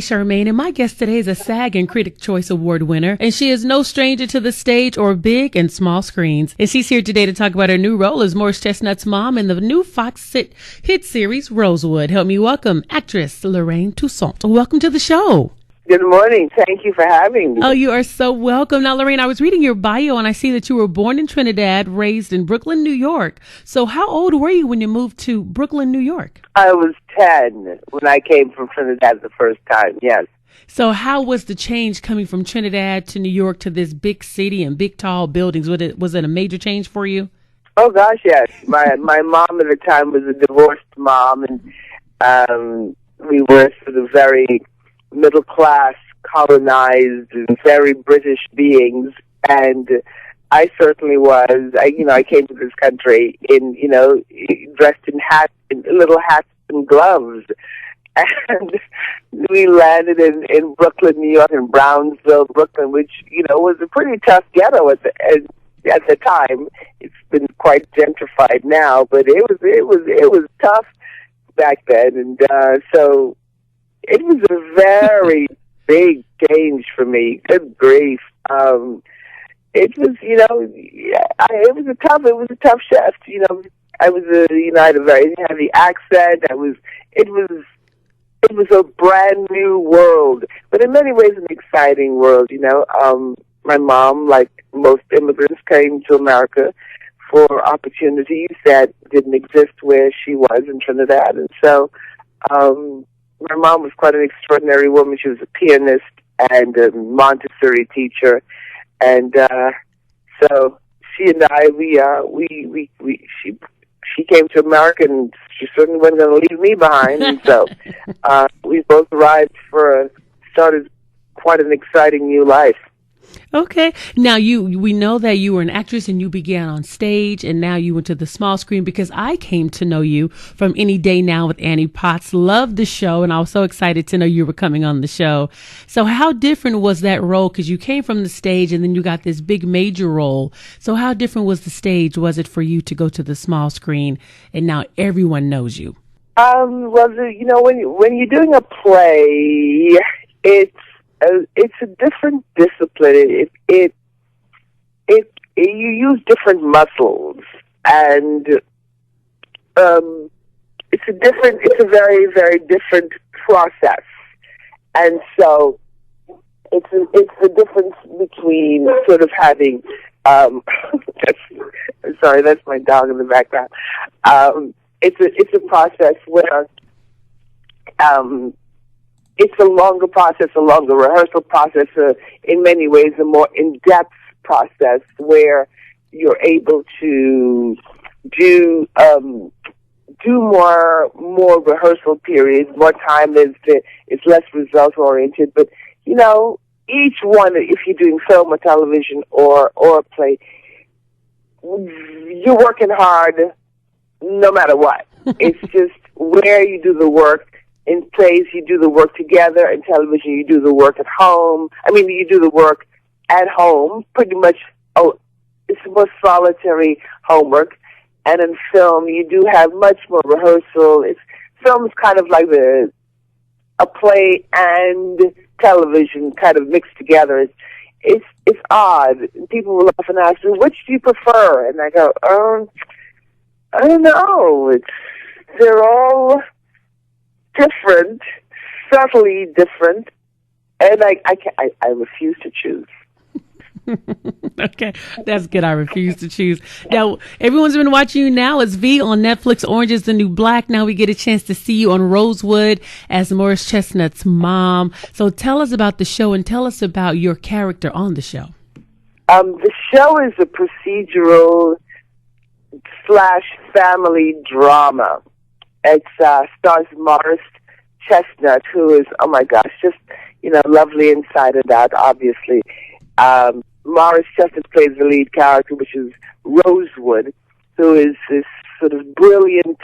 iamLadyCharmaine, and my guest today is a SAG and Critic Choice Award winner, and she is no stranger to the stage or big and small screens. And she's here today to talk about her new role as Morris Chestnut's mom in the new Fox hit series Rosewood. Help me welcome actress Lorraine Toussaint. Welcome to the show. Good morning. Thank you for having me. Oh, you are so welcome. Now, Lorraine, I was reading your bio and I see that you were born in Trinidad, raised in Brooklyn, New York. So how old were you when you moved to Brooklyn, New York? I was 10 when I came from Trinidad the first time, yes. So how was the change coming from Trinidad to New York to this big city and big tall buildings? Was it a major change for you? Oh, gosh, yes. My mom at the time was a divorced mom, and we were sort of very middle class, colonized, and very British beings, and I certainly was. I came to this country in, dressed in little hats and gloves, and we landed in Brooklyn, New York, in Brownsville, Brooklyn, which was a pretty tough ghetto at the time. It's been quite gentrified now, but it was tough back then, and so. It was a very big change for me. Good grief! It was, it was a tough shift. I was, I had a very heavy accent. It was a brand new world, but in many ways an exciting world. My mom, like most immigrants, came to America for opportunities that didn't exist where she was in Trinidad, and so. My mom was quite an extraordinary woman. She was a pianist and a Montessori teacher, and so she and I, she came to America, and she certainly wasn't going to leave me behind. And so we both arrived started quite an exciting new life. Okay. Now we know that you were an actress and you began on stage and now you went to the small screen because I came to know you from Any Day Now with Annie Potts. Loved the show and I was so excited to know you were coming on the show. So how different was that role? Because you came from the stage and then you got this big major role. So how different was the stage? Was it for you to go to the small screen and now everyone knows you? Well, when you're doing a play, it's a different discipline. You use different muscles, and it's a very, very different process. And so it's the difference between sort of having sorry, that's my dog in the background. It's a process where it's a longer process, a longer rehearsal process, in many ways a more in-depth process where you're able to do more rehearsal periods, more time. It's less result-oriented, but each one, if you're doing film or television or a play, you're working hard no matter what. It's just where you do the work. In plays, you do the work together. In television, you do the work at home. You do the work at home, pretty much. Oh, it's more solitary homework. And in film, you do have much more rehearsal. Film is kind of like a play and television kind of mixed together. It's odd. People will often ask me, which do you prefer? And I go, I don't know. They're all different, subtly different, and I refuse to choose. Okay, that's good. I refuse to choose. Now, everyone's been watching you now as V on Netflix. Orange is the New Black. Now we get a chance to see you on Rosewood as Morris Chestnut's mom. So tell us about the show and tell us about your character on the show. The show is a procedural / family drama. It stars Morris Chestnut, who is, oh my gosh, just, lovely inside and out, obviously. Morris Chestnut plays the lead character, which is Rosewood, who is this sort of brilliant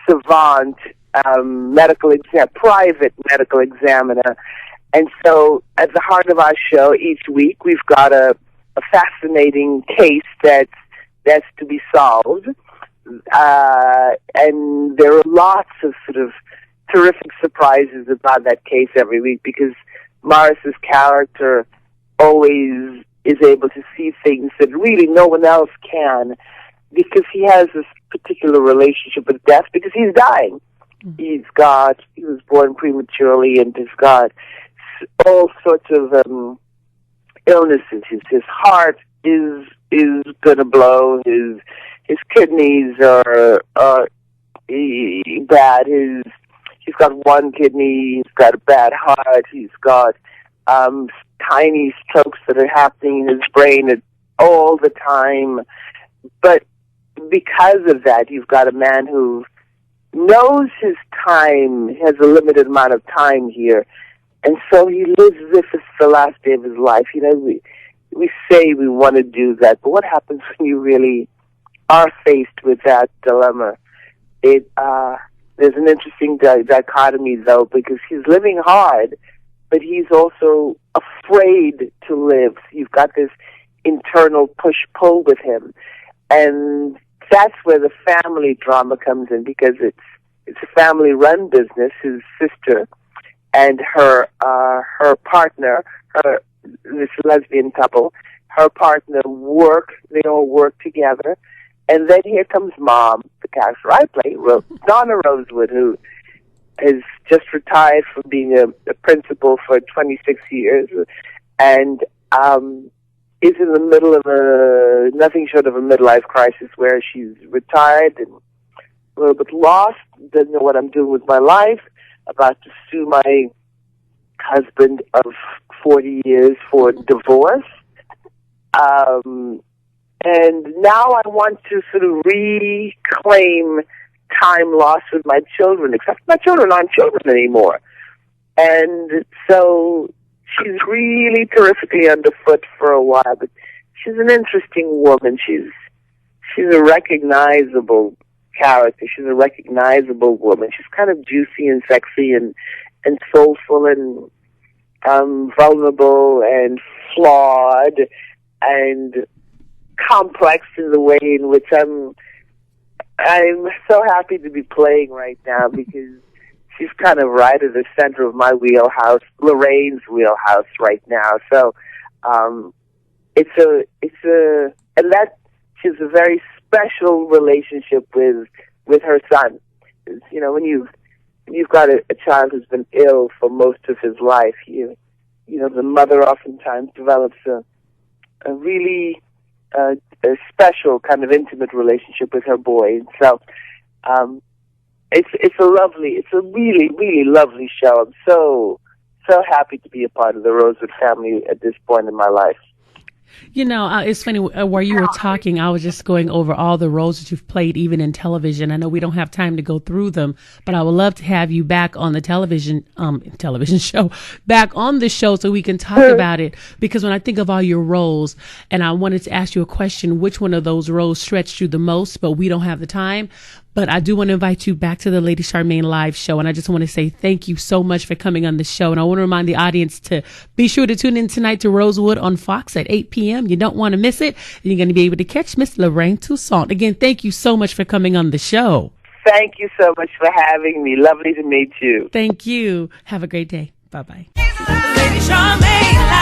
savant, private medical examiner. And so at the heart of our show, each week, we've got a fascinating case that's to be solved. And there are lots of sort of terrific surprises about that case every week, because Morris's character always is able to see things that really no one else can, because he has this particular relationship with death, because he's dying. He was born prematurely and has got all sorts of illnesses. His heart is going to blow. His kidneys are bad. He's got one kidney. He's got a bad heart. He's got tiny strokes that are happening in his brain all the time. But because of that, you've got a man who knows his time, has a limited amount of time here, and so he lives as if it's the last day of his life. You know, we say we want to do that, but what happens when you really are faced with that dilemma? There's an interesting dichotomy, though, because he's living hard, but he's also afraid to live. You've got this internal push-pull with him, and that's where the family drama comes in, because it's a family-run business. His sister and her partner, this lesbian couple, her partner they all work together, and then here comes Mom, the character I play, Donna Rosewood, who has just retired from being a principal for 26 years, and is in the middle of nothing short of a midlife crisis, where she's retired and a little bit lost, doesn't know what I'm doing with my life, about to sue my husband of 40 years for divorce. And now I want to sort of reclaim time lost with my children, except my children aren't children anymore. And so she's really terrifically underfoot for a while, but she's an interesting woman. She's a recognizable character. She's a recognizable woman. She's kind of juicy and sexy and soulful and vulnerable and flawed and complex in the way in which I'm so happy to be playing right now, because she's kind of right at the center of my wheelhouse, Lorraine's wheelhouse right now. So, she has a very special relationship with her son. You know, when you've got a child who's been ill for most of his life, you know, the mother oftentimes develops a really a special kind of intimate relationship with her boy. And so, it's a really, really lovely show. I'm so happy to be a part of the Rosewood family at this point in my life. You know, it's funny, while you were talking, I was just going over all the roles that you've played, even in television. I know we don't have time to go through them, but I would love to have you back on the television show, back on the show, so we can talk about it. Because when I think of all your roles, and I wanted to ask you a question, which one of those roles stretched you the most, but we don't have the time. But I do want to invite you back to the Lady Charmaine live show. And I just want to say thank you so much for coming on the show. And I want to remind the audience to be sure to tune in tonight to Rosewood on Fox at 8 p.m. You don't want to miss it. And you're going to be able to catch Miss Lorraine Toussaint. Again, thank you so much for coming on the show. Thank you so much for having me. Lovely to meet you. Thank you. Have a great day. Bye-bye. Lady Charmaine.